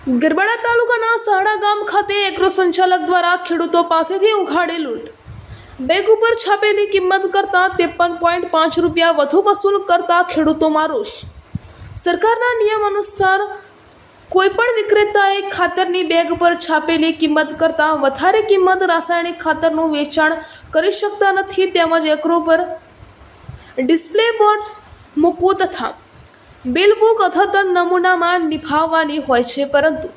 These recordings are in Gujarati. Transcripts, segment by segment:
ગરબાડા તાલુકાના સહાડા ગામ ખાતે એગ્રો સંચાલક દ્વારા ખેડૂતો પાસેથી ઉઘાડે લૂંટ. બેગ ઉપર છાપેલી કિંમત કરતાં 53.5 રૂપિયા વધુ વસૂલ કરતા ખેડૂતોમાં રોષ. સરકારના નિયમ અનુસાર કોઈપણ વિક્રેતાએ ખાતરની બેગ પર છાપેલી કિંમત કરતાં વધારે કિંમત રાસાયણિક ખાતરનું વેચાણ કરી શકતા નથી. તેમજ એગ્રો પર ડિસ્પ્લે બોર્ડ મૂકવું તથા બિલ બુક અદ્યતન નમૂનામાં નિભાવવાની હોય છે. પરંતુ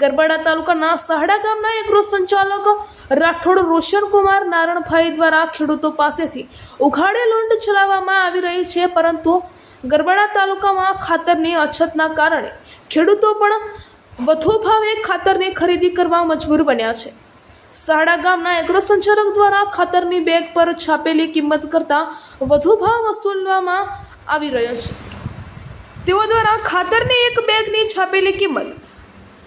ગરબાડા તાલુકાના સહાડા ગામના એગ્રો સંચાલક રાઠોડ રોશનકુમાર નારણભાઈ દ્વારા ખેડૂતો પાસેથી ઉઘાડે લૂંટ ચલાવવામાં આવી રહી છે. પરંતુ ગરબાડા તાલુકામાં ખાતરની અછતના કારણે ખેડૂતો પણ વધુ ભાવે ખાતરની ખરીદી કરવા મજબૂર બન્યા છે. સહાડા ગામના એગ્રો સંચાલક દ્વારા ખાતરની બેગ પર છાપેલી કિંમત કરતાં વધુ ભાવ વસૂલવામાં આવી રહ્યો છે. તેઓ દ્વારા ખાતરની એક બેગની છાપેલી કિંમત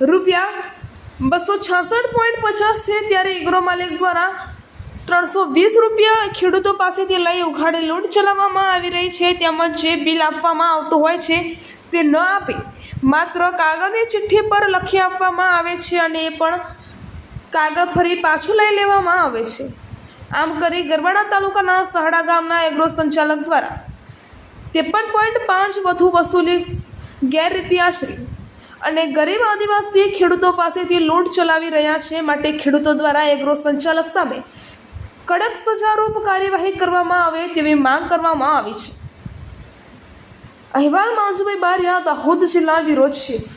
₹266.50 છે, ત્યારે એગ્રો માલિક દ્વારા 320 રૂપિયા ખેડૂતો પાસેથી લઈ ઉઘાડે લૂંટ ચલાવવામાં આવી રહી છે. તેમજ જે બિલ આપવામાં આવતું હોય છે તે ન આપી માત્ર કાગળની ચિઠ્ઠી પર લખી આપવામાં આવે છે અને એ પણ કાગળ ફરી પાછું લઈ લેવામાં આવે છે. આમ કરી ગરબાડા તાલુકાના સહાડા ગામના એગ્રો સંચાલક દ્વારા 53.5 વધુ વસૂલી ગેરરીતિ આચરી અને ગરીબ આદિવાસી ખેડૂતો પાસેથી લૂંટ ચલાવી રહ્યા છે. માટે ખેડૂતો દ્વારા એગ્રો સંચાલક સામે કડક સજારૂપ કાર્યવાહી કરવામાં આવે તેવી માંગ કરવામાં આવી છે. અહેવાલ માંજુભાઈ બારિયા, દાહોદ જિલ્લા બ્યુરો ચીફ.